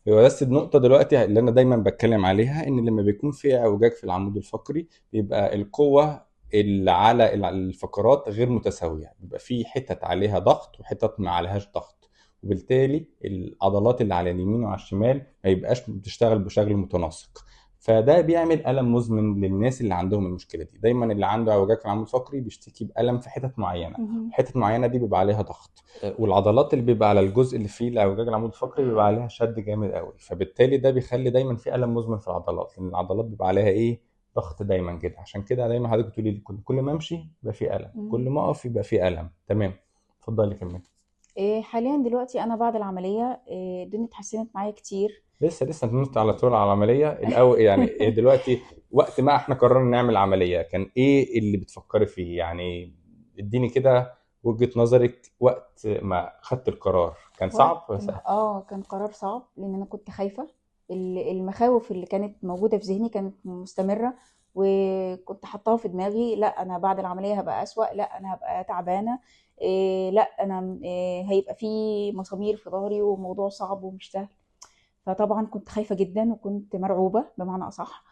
هو بس النقطة دلوقتي اللي أنا دايما بتكلم عليها، إن لما بيكون في اعوجاج في العمود الفقري بيبقى القوة اللي على الفقرات غير متساوية، بيبقى في حتت عليها ضغط وحتت ما عليهاش ضغط، وبالتالي العضلات اللي على اليمين وعلى الشمال ما يبقاش بتشتغل بشكل متناسق. فده بيعمل ألم مزمن للناس اللي عندهم المشكلة دي. دايما اللي عنده اعوجاج في العمود الفقري بيشتكي بألم في حتت معينة، مهم. حتت معينة دي بيبقى عليها ضغط. والعضلات اللي بيبقى على الجزء اللي فيه الاعوجاج العمود الفقري بيبقى عليها شد جامد قوي، فبالتالي ده بيخلي دايما في الم مزمن في العضلات، لان العضلات بيبقى عليها ايه، ضغط دايما كده. عشان كده دايما حضرتك تقولي لي كل ما امشي يبقى في الم، كل مم. ما اقف يبقى في الم. تمام، اتفضلي كملي. حاليا دلوقتي انا بعد العمليه الدنيا اتحسنت معايا كتير. لسه ننط على طول على العمليه الاول، يعني إيه دلوقتي وقت ما احنا قررنا نعمل عمليه كان ايه اللي بتفكري فيه يعني؟ اديني كده وجهة نظرك وقت ما خدت القرار، كان صعب ولا سهل؟ كان قرار صعب لان انا كنت خايفه. المخاوف اللي كانت موجوده في ذهني كانت مستمره، وكنت حطاها في دماغي: لا انا بعد العمليه هبقى اسوأ، لا انا هبقى تعبانه، لا انا هيبقى في مسامير في ظهري وموضوع صعب ومش سهل. فطبعا كنت خايفة جدا وكنت مرعوبة بمعنى أصح.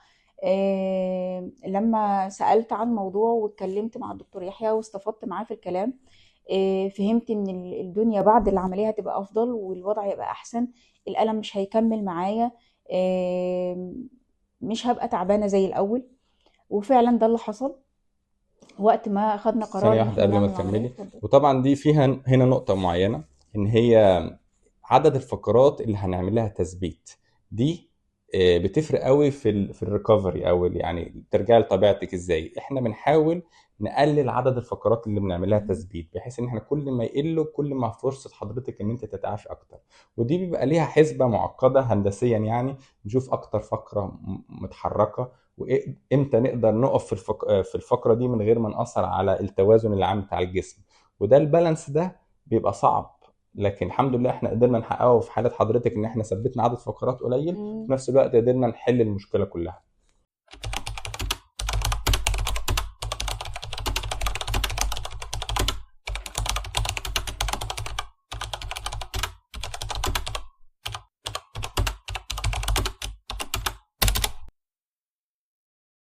لما سألت عن الموضوع واتكلمت مع الدكتور يحيى واستفدت معاه في الكلام، فهمت ان الدنيا بعد العملية هتبقى افضل والوضع هيبقى احسن. الألم مش هيكمل معايا، آه، مش هبقى تعبانة زي الأول. وفعلا ده اللي حصل وقت ما أخدنا قرار ثانية إن واحدة احنا قبل ما نعمل العملية. تكملي. اتفضل. وطبعا دي فيها هنا نقطة معينة، إن هي عدد الفقرات اللي هنعمل لها تثبيت دي بتفرق قوي في الريكفري، او يعني ترجع لطبيعتك ازاي. احنا بنحاول نقلل عدد الفقرات اللي بنعمل لها تثبيت، بحيث ان احنا كل ما يقلوا كل ما فرصة حضرتك ان انت تتعافي اكتر. ودي بيبقى ليها حسبة معقدة هندسيا يعني، نشوف اكتر فقرة متحركة، وامتى نقدر نقف في الفقرة دي من غير ما نأثر على التوازن العام بتاع الجسم. وده البالانس ده بيبقى صعب، لكن الحمد لله احنا قدرنا نحققه في حالة حضرتك، ان احنا ثبتنا عدد فقرات قليل، مم. وفي نفس الوقت قدرنا نحل المشكلة كلها.